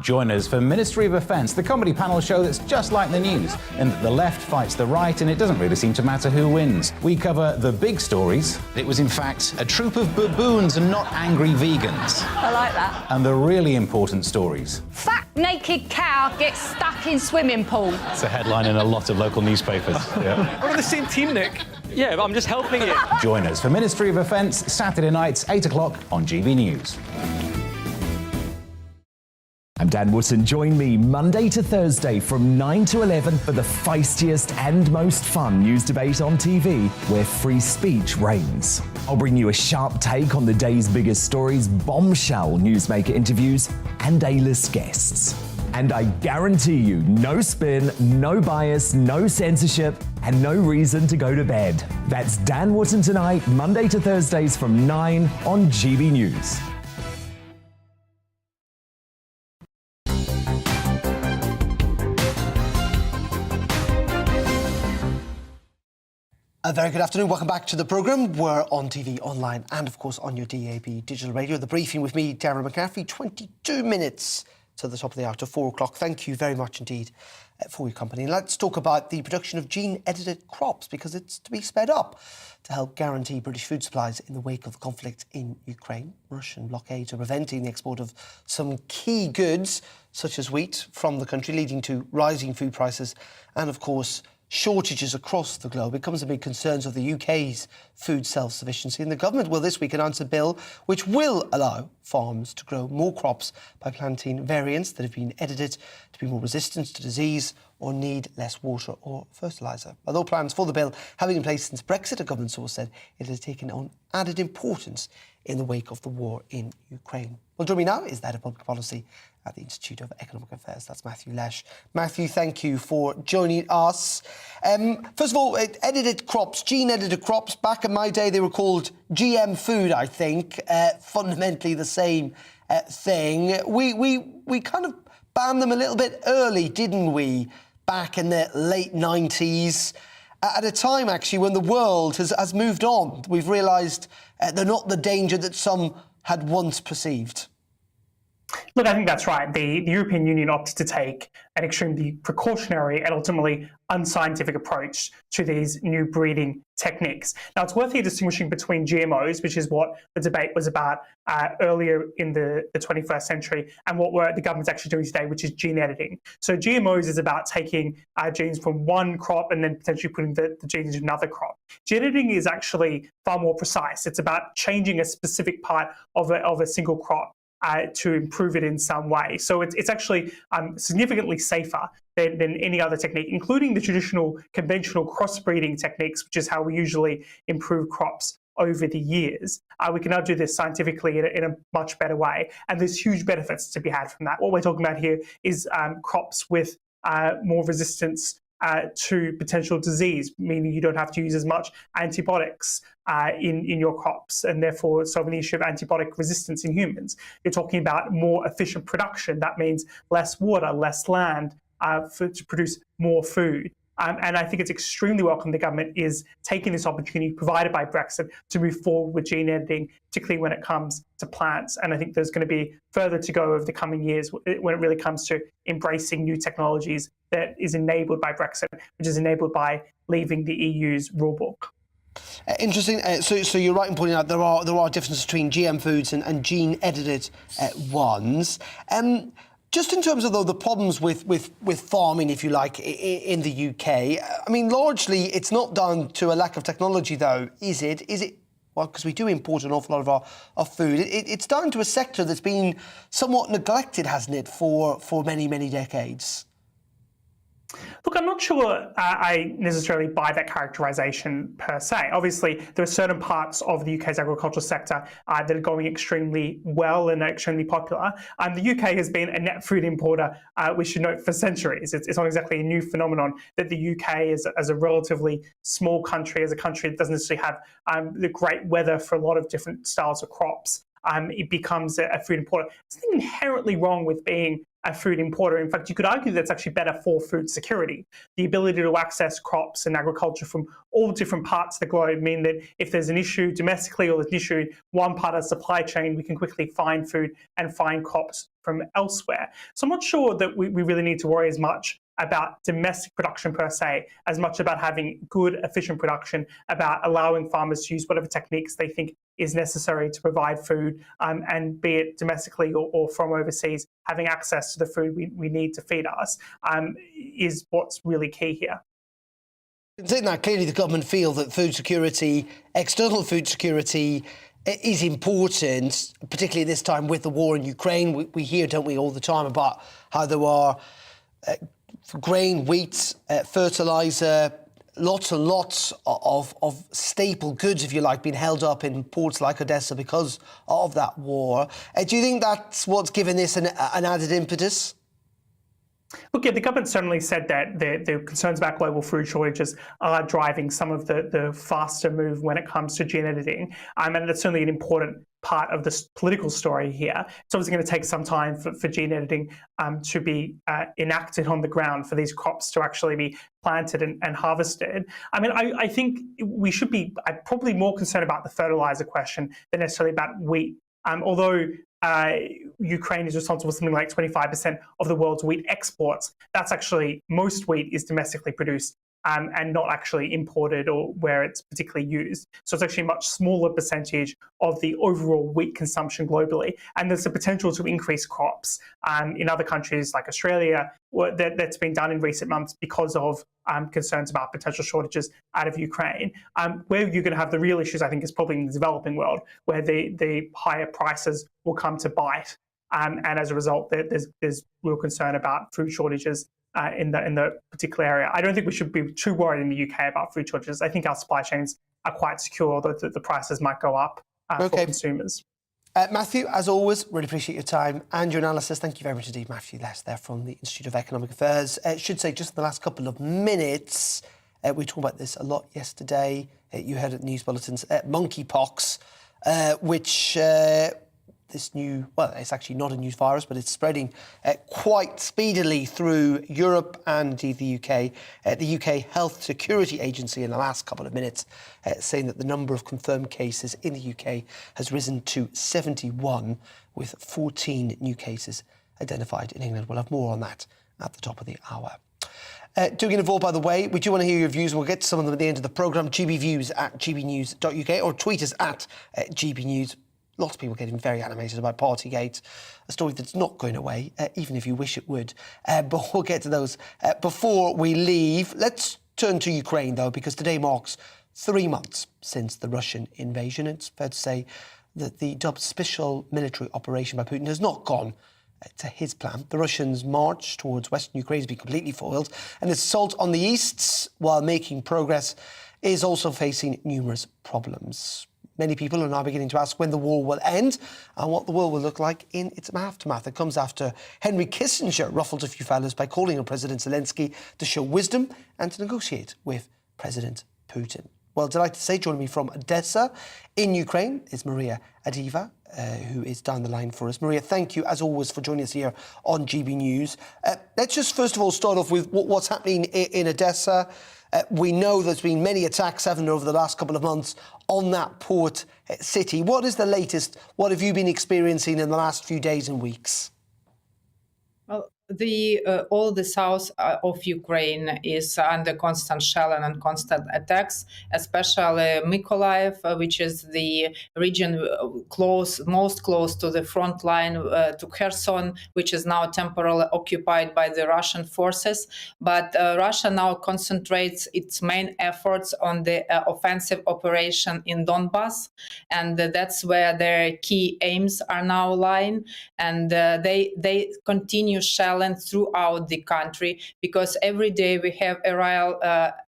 Join us for Ministry of Offence, the comedy panel show that's just like the news, in that the left fights the right and it doesn't really seem to matter who wins. We cover the big stories. It was in fact a troop of baboons and not angry vegans. I like that. And the really important stories. Fat naked cow gets stuck in swimming pool. It's a headline in a lot of local newspapers. Yeah. We're on the same team, Nick. Yeah, but I'm just helping you. Join us for Ministry of Offence, Saturday nights, 8 o'clock on GB News. I'm Dan Wootton. Join me Monday to Thursday from 9 to 11 for the feistiest and most fun news debate on TV, where free speech reigns. I'll bring you a sharp take on the day's biggest stories, bombshell newsmaker interviews, and A-list guests. And I guarantee you, no spin, no bias, no censorship, and no reason to go to bed. That's Dan Wootton tonight, Monday to Thursdays from 9 on GB News. A very good afternoon. Welcome back to the programme. We're on TV, online, and of course on your DAB digital radio. The briefing with me, Darren McCaffrey, 22 minutes to the top of the hour, to 4 o'clock. Thank you very much indeed for your company. And let's talk about the production of gene-edited crops, because it's to be sped up to help guarantee British food supplies in the wake of the conflict in Ukraine. Russian blockades are preventing the export of some key goods, such as wheat, from the country, leading to rising food prices and, of course, shortages across the globe. It comes amid concerns of the UK's food self-sufficiency, and the government will this week announce a bill which will allow farms to grow more crops by planting variants that have been edited to be more resistant to disease or need less water or fertiliser. Although plans for the bill have been in place since Brexit, a government source said it has taken on added importance in the wake of the war in Ukraine. Well, joining me now is the Head of Public Policy at the Institute of Economic Affairs. That's Matthew Lesh. Matthew, thank you for joining us. First of all, edited crops, gene-edited crops. Back in my day, they were called GM food, I think. Fundamentally the same thing. We kind of banned them a little bit early, didn't we? Back in the late 90s. At a time, actually, when the world has moved on. We've realised they're not the danger that some had once perceived. Look, I think that's right. The European Union opted to take an extremely precautionary and ultimately unscientific approach to these new breeding techniques. Now, it's worth here distinguishing between GMOs, which is what the debate was about earlier in the 21st century, and what the government's actually doing today, which is gene editing. So GMOs is about taking genes from one crop and then potentially putting the genes into another crop. Gene editing is actually far more precise. It's about changing a specific part of a single crop to improve it in some way. So it's actually significantly safer than any other technique, including the traditional conventional crossbreeding techniques, which is how we usually improve crops over the years. We can now do this scientifically in a much better way, and there's huge benefits to be had from that. What we're talking about here is crops with more resistance to potential disease, meaning you don't have to use as much antibiotics in your crops, and therefore solving the issue of antibiotic resistance in humans. You're talking about more efficient production. That means less water, less land to produce more food. And I think it's extremely welcome the government is taking this opportunity provided by Brexit to move forward with gene editing, particularly when it comes to plants. And I think there's going to be further to go over the coming years when it really comes to embracing new technologies that is enabled by Brexit, which is enabled by leaving the EU's rulebook. Interesting. So you're right in pointing out there are differences between GM foods and gene-edited ones. Just in terms of, though, the problems with farming, if you like, in the UK, I mean, largely it's not down to a lack of technology, though, is it? Is it? Well, because we do import an awful lot of our food. It's down to a sector that's been somewhat neglected, hasn't it, for many, many decades? Look, I'm not sure I necessarily buy that characterisation per se. Obviously, there are certain parts of the UK's agricultural sector that are going extremely well and are extremely popular. The UK has been a net food importer, we should note, for centuries. It's not exactly a new phenomenon that the UK, as a relatively small country, as a country that doesn't necessarily have the great weather for a lot of different styles of crops, it becomes a food importer. There's nothing inherently wrong with being a food importer. In fact, you could argue that's actually better for food security. The ability to access crops and agriculture from all different parts of the globe mean that if there's an issue domestically or there's an issue in one part of the supply chain, we can quickly find food and find crops from elsewhere. So I'm not sure that we really need to worry as much about domestic production per se, as much about having good, efficient production, about allowing farmers to use whatever techniques they think is necessary to provide food, and be it domestically or from overseas, having access to the food we need to feed us is what's really key here. Considering that, clearly the government feel that food security, external food security, is important, particularly this time with the war in Ukraine. We hear, don't we, all the time about how there are grain, wheat, fertiliser, lots and lots of staple goods, if you like, being held up in ports like Odessa because of that war. Do you think that's what's given this an added impetus? Look, yeah, the government certainly said that the concerns about global food shortages are driving some of the faster move when it comes to gene editing. And that's certainly an important part of this political story here. It's obviously going to take some time for gene editing to be enacted on the ground, for these crops to actually be planted and harvested. I mean, I think we should be probably more concerned about the fertilizer question than necessarily about wheat. Although Ukraine is responsible for something like 25% of the world's wheat exports, that's actually, most wheat is domestically produced and not actually imported or where it's particularly used. So it's actually a much smaller percentage of the overall wheat consumption globally. And there's a potential to increase crops in other countries like Australia that's been done in recent months because of concerns about potential shortages out of Ukraine. Where you're going to have the real issues, I think, is probably in the developing world, where the higher prices will come to bite. And as a result, there's real concern about food shortages in the particular area. I don't think we should be too worried in the UK about food shortages. I think our supply chains are quite secure, although the prices might go up for consumers. Matthew, as always, really appreciate your time and your analysis. Thank you very much indeed, Matthew Less there from the Institute of Economic Affairs. Should say just in the last couple of minutes, we talked about this a lot yesterday. You heard at news bulletins, monkeypox, which this new, well, it's actually not a new virus, but it's spreading quite speedily through Europe and indeed the UK. The UK Health Security Agency in the last couple of minutes saying that the number of confirmed cases in the UK has risen to 71, with 14 new cases identified in England. We'll have more on that at the top of the hour. Do get involved, by the way. We do want to hear your views. We'll get to some of them at the end of the programme. GBviews at gbnews.uk or tweet us at gbnews. Lots of people getting very animated about Partygate, a story that's not going away, even if you wish it would. But we'll get to those. Before we leave, let's turn to Ukraine, though, because today marks 3 months since the Russian invasion. It's fair to say that the dubbed special military operation by Putin has not gone to his plan. The Russians' march towards western Ukraine has been completely foiled, and its assault on the east, while making progress, is also facing numerous problems. Many people are now beginning to ask when the war will end and what the world will look like in its aftermath. It comes after Henry Kissinger ruffled a few feathers by calling on President Zelensky to show wisdom and to negotiate with President Putin. Well, delighted to say, joining me from Odessa in Ukraine is Maria Adiva, who is down the line for us. Maria, thank you, as always, for joining us here on GB News. Let's just first of all start off with what's happening in Odessa. We know there's been many attacks, haven't there, over the last couple of months on that port city. What is the latest? What have you been experiencing in the last few days and weeks? Well, all the south of Ukraine is under constant shelling and constant attacks, especially Mykolaiv, which is the region most close to the front line, to Kherson, which is now temporarily occupied by the Russian forces. But Russia now concentrates its main efforts on the offensive operation in Donbass, and that's where their key aims are now lying. And they continue shelling throughout the country, because every day we have aerial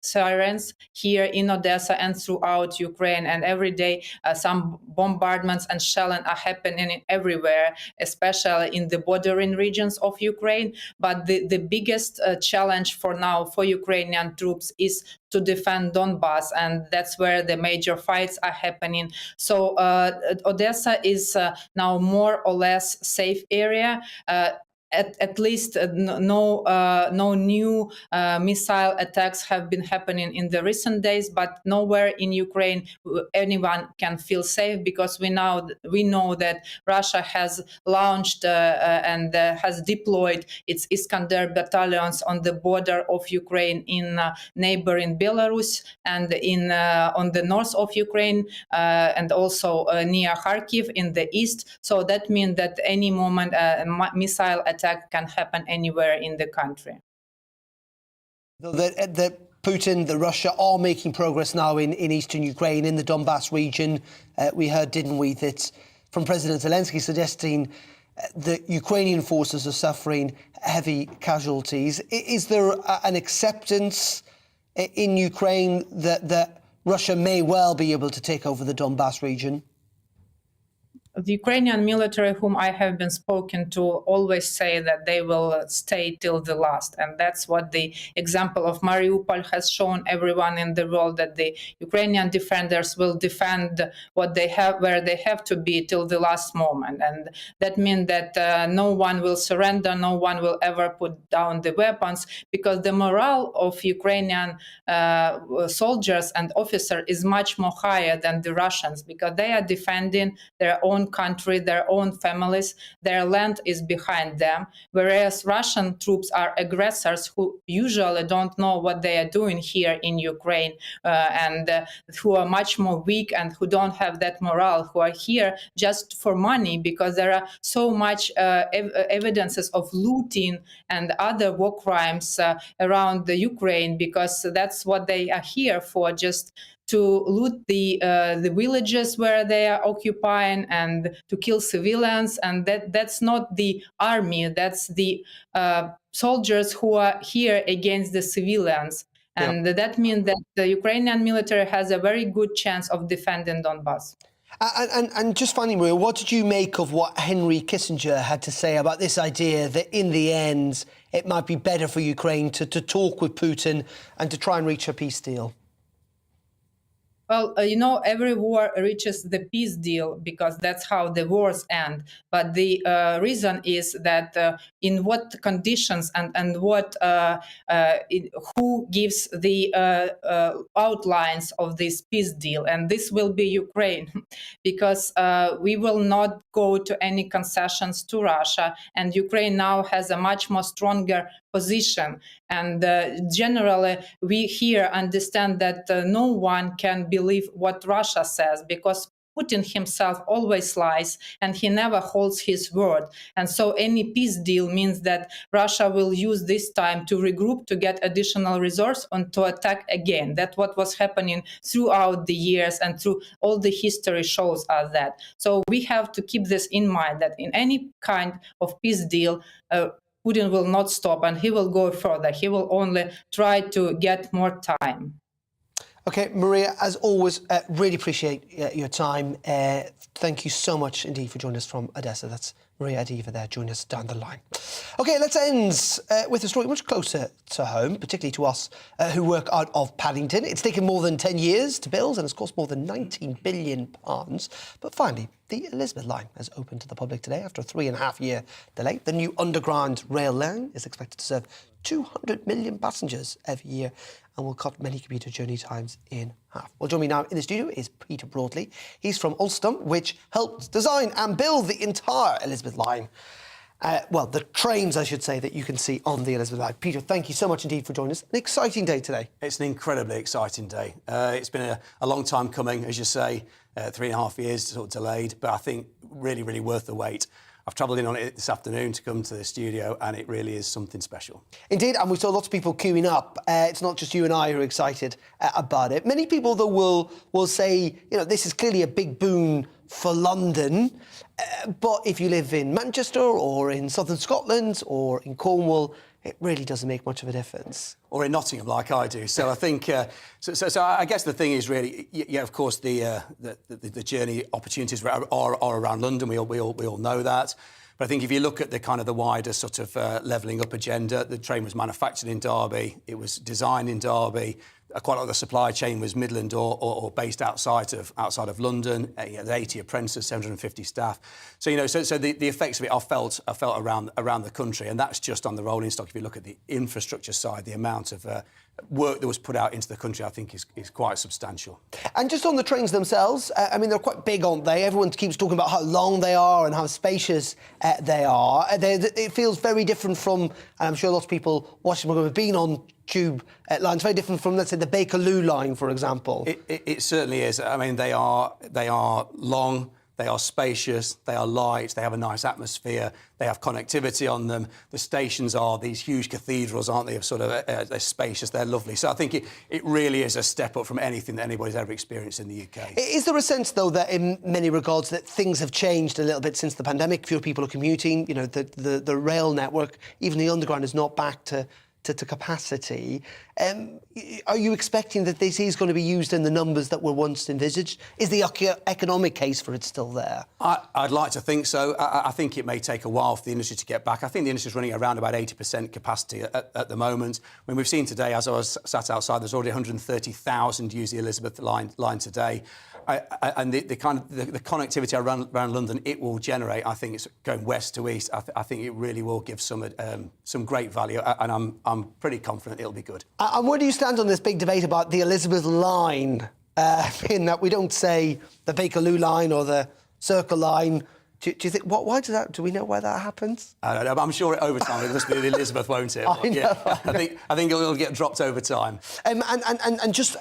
sirens here in Odessa and throughout Ukraine, and every day some bombardments and shelling are happening everywhere, especially in the bordering regions of Ukraine. But the biggest challenge for now for Ukrainian troops is to defend Donbass, and that's where the major fights are happening. So Odessa is now more or less safe area. at least no new missile attacks have been happening in the recent days, but nowhere in Ukraine anyone can feel safe, because we know that Russia has launched and has deployed its Iskander battalions on the border of Ukraine in neighboring Belarus and on the north of Ukraine and also near Kharkiv in the east. So that means that any moment a missile attack can happen anywhere in the country. That Putin, the Russia, are making progress now in eastern Ukraine, in the Donbass region. We heard, didn't we, that from President Zelensky suggesting the Ukrainian forces are suffering heavy casualties. Is there an acceptance in Ukraine that Russia may well be able to take over the Donbass region? The Ukrainian military, whom I have been spoken to, always say that they will stay till the last. And that's what the example of Mariupol has shown everyone in the world, that the Ukrainian defenders will defend what they have, where they have to be till the last moment. And that means that no one will surrender, no one will ever put down the weapons, because the morale of Ukrainian soldiers and officers is much more higher than the Russians, because they are defending their own country, their own families, their land is behind them, whereas Russian troops are aggressors who usually don't know what they are doing here in Ukraine and who are much more weak and who don't have that morale, who are here just for money, because there are so much evidences of looting and other war crimes around the Ukraine, because that's what they are here for, just to loot the villages where they are occupying and to kill civilians. And that's not the army, that's the soldiers who are here against the civilians. And that means that the Ukrainian military has a very good chance of defending Donbass. And just finally, Maria, what did you make of what Henry Kissinger had to say about this idea that in the end it might be better for Ukraine to talk with Putin and to try and reach a peace deal? Well, every war reaches the peace deal because that's how the wars end. But the reason is that in what conditions and what who gives the outlines of this peace deal, and this will be Ukraine, because we will not go to any concessions to Russia, and Ukraine now has a much more stronger position. And generally, we here understand that no one can believe what Russia says, because Putin himself always lies and he never holds his word. And so any peace deal means that Russia will use this time to regroup, to get additional resource and to attack again. That's what was happening throughout the years, and through all the history shows us that. So we have to keep this in mind, that in any kind of peace deal, Putin will not stop and he will go further. He will only try to get more time. OK, Maria, as always, really appreciate your time. Thank you so much indeed for joining us from Odessa. That's Maria Adiva there, joining us down the line. OK, let's end with a story much closer to home, particularly to us who work out of Paddington. It's taken more than 10 years to build and it's cost more than £19 billion. But finally, the Elizabeth line has opened to the public today after a 3.5-year delay. The new underground rail line is expected to serve 200 million passengers every year and will cut many commuter journey times in half. Well, joining me now in the studio is Peter Broadley. He's from Ulster, which helped design and build the entire Elizabeth line. Well, the trains, I should say, that you can see on the Elizabeth line. Peter, thank you so much indeed for joining us. An exciting day today. It's an incredibly exciting day. It's been a long time coming, as you say, 3.5 years sort of delayed, but I think really, really worth the wait. I've travelled in on it this afternoon to come to the studio, and it really is something special. Indeed, and we saw lots of people queuing up. It's not just you and I who are excited about it. Many people, though, will say, this is clearly a big boon for London, but if you live in Manchester or in southern Scotland or in Cornwall, it really doesn't make much of a difference. Or in Nottingham, like I do. So I think, so I guess the thing is really, of course, the journey opportunities are around London. We all know that. But I think if you look at the kind of the wider sort of levelling up agenda, the train was manufactured in Derby, it was designed in Derby, quite a lot of the supply chain was Midland or based outside of London. You know, 80 apprentices, 750 staff. So the effects of it are felt around the country, and that's just on the rolling stock. If you look at the infrastructure side, the amount of work that was put out into the country, I think, is quite substantial. And just on the trains themselves, I mean, they're quite big, aren't they? Everyone keeps talking about how long they are and how spacious they are. It feels very different from, and I'm sure lots of people watching have been on tube lines, very different from, let's say, the Bakerloo line, for example. It certainly is. I mean, they are long. They are spacious, they are light, they have a nice atmosphere, they have connectivity on them. The stations are these huge cathedrals, aren't they? They're spacious, they're lovely. So I think it really is a step up from anything that anybody's ever experienced in the UK. Is there a sense, though, that in many regards that things have changed a little bit since the pandemic? Fewer people are commuting, you know, the rail network, even the underground is not back to capacity. Are you expecting that this is going to be used in the numbers that were once envisaged? Is the economic case for it still there? I'd like to think so. I think it may take a while for the industry to get back. I think the industry is running around about 80% capacity at the moment. When we've seen today, as I was sat outside, there's already 130,000 use the Elizabeth line today. And the connectivity around London it will generate, I think it's going west to east. I think it really will give some great value, and I'm pretty confident it'll be good. And where do you stand on this big debate about the Elizabeth line, in that we don't say the Bakerloo line or the Circle line? Do you think, why does that, do we know why that happens? I don't know, but I'm sure over time it'll just be the Elizabeth, won't it? I think it'll get dropped over time. And just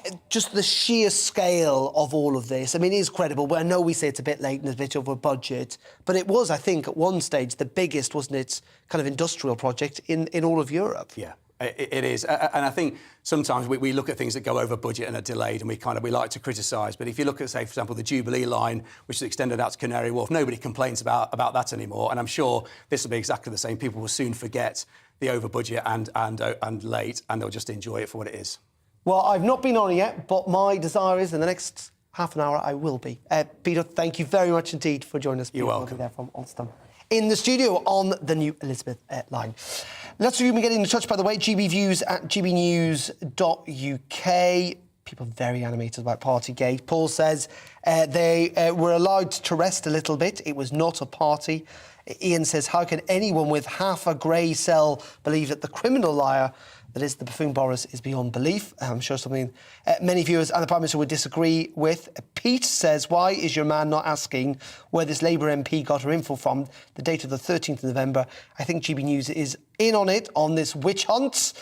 the sheer scale of all of this, I mean, it is credible, but I know we say it's a bit late and a bit over budget, but it was, I think, at one stage, the biggest, wasn't it, kind of industrial project in all of Europe. Yeah. It is, and I think sometimes we look at things that go over budget and are delayed, and we like to criticise. But if you look at, say, for example, the Jubilee line, which is extended out to Canary Wharf, nobody complains about that anymore. And I'm sure this will be exactly the same. People will soon forget the over budget and late, and they'll just enjoy it for what it is. Well, I've not been on it yet, but my desire is in the next half an hour I will be. Peter, thank you very much indeed for joining us. You're welcome. There from Alstom. In the studio on the new Elizabeth line. Lots of you have been getting in touch, by the way. GBViews at gbnews.uk. People very animated about Partygate. Paul says they were allowed to rest a little bit. It was not a party. Ian says, how can anyone with half a grey cell believe that the criminal liar, that is the buffoon Boris, is beyond belief? I'm sure something many viewers and the Prime Minister would disagree with. Pete says, why is your man not asking where this Labour MP got her info from, the date of the 13th of November? I think GB News is in on it, on this witch hunt.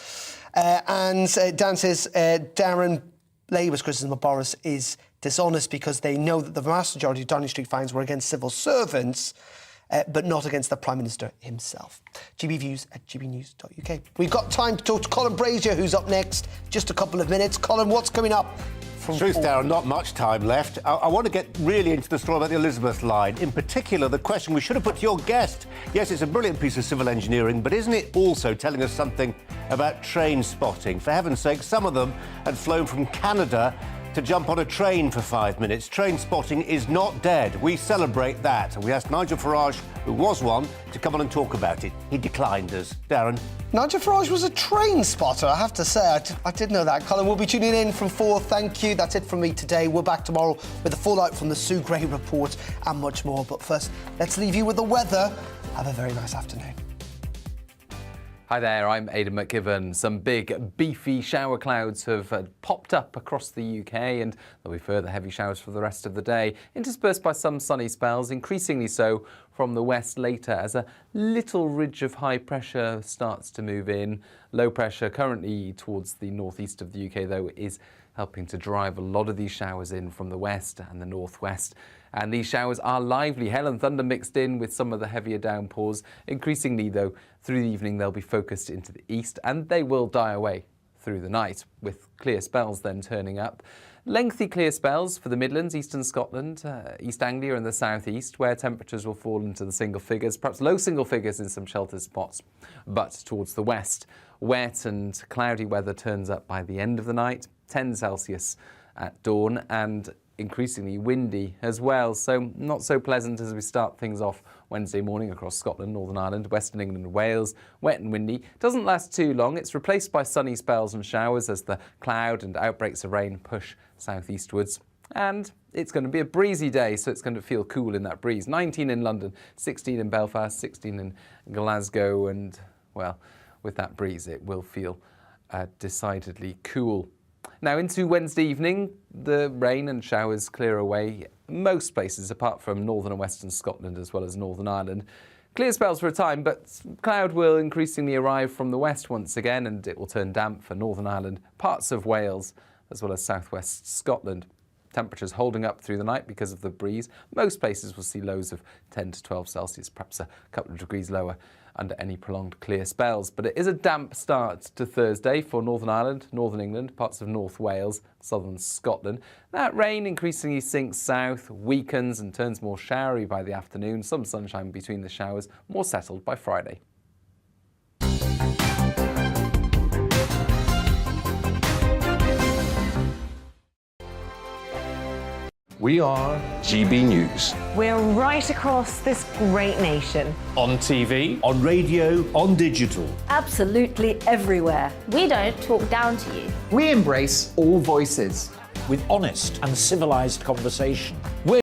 And Dan says, Darren, Labour's criticism of Boris is dishonest because they know that the vast majority of Downing Street fines were against civil servants, but not against the Prime Minister himself. GBViews at gbnews.uk. We've got time to talk to Colin Brazier, who's up next. Just a couple of minutes. Colin, what's coming up? Truth, Darren, not much time left. I want to get really into the story about the Elizabeth line. In particular, the question we should have put to your guest. Yes, it's a brilliant piece of civil engineering, but isn't it also telling us something about train spotting? For heaven's sake, some of them had flown from Canada to jump on a train for 5 minutes. Train spotting is not dead. We celebrate that. And we asked Nigel Farage, who was one, to come on and talk about it. He declined us. Darren? Nigel Farage was a train spotter, I have to say. I did know that. Colin, we'll be tuning in from 4. Thank you. That's it from me today. We're back tomorrow with a fallout from the Sue Gray report and much more. But first, let's leave you with the weather. Have a very nice afternoon. Hi there, I'm Aidan McGivern. Some big, beefy shower clouds have popped up across the UK, and there'll be further heavy showers for the rest of the day, interspersed by some sunny spells, increasingly so from the west later as a little ridge of high pressure starts to move in. Low pressure currently towards the northeast of the UK, though, is helping to drive a lot of these showers in from the west and the northwest. And these showers are lively, hail and thunder mixed in with some of the heavier downpours. Increasingly, though, through the evening they'll be focused into the east, and they will die away through the night, with clear spells then turning up. Lengthy clear spells for the Midlands, eastern Scotland, East Anglia and the southeast, where temperatures will fall into the single figures, perhaps low single figures in some sheltered spots. But towards the west, wet and cloudy weather turns up by the end of the night, 10 Celsius at dawn, and increasingly windy as well, so not so pleasant as we start things off Wednesday morning across Scotland, Northern Ireland, Western England and Wales. Wet and windy. Doesn't last too long. It's replaced by sunny spells and showers as the cloud and outbreaks of rain push southeastwards. And it's going to be a breezy day, so it's going to feel cool in that breeze. 19 in London, 16 in Belfast, 16 in Glasgow, and, well, with that breeze it will feel decidedly cool. Now into Wednesday evening, the rain and showers clear away most places apart from northern and western Scotland as well as Northern Ireland. Clear spells for a time, but cloud will increasingly arrive from the west once again, and it will turn damp for Northern Ireland, parts of Wales as well as southwest Scotland. Temperatures holding up through the night because of the breeze. Most places will see lows of 10 to 12 Celsius, perhaps a couple of degrees lower under any prolonged clear spells. But it is a damp start to Thursday for Northern Ireland, Northern England, parts of North Wales, southern Scotland. That rain increasingly sinks south, weakens and turns more showery by the afternoon. Some sunshine between the showers, more settled by Friday. We are GB News. We're right across this great nation. On TV, on radio, on digital. Absolutely everywhere. We don't talk down to you. We embrace all voices. With honest and civilised conversation.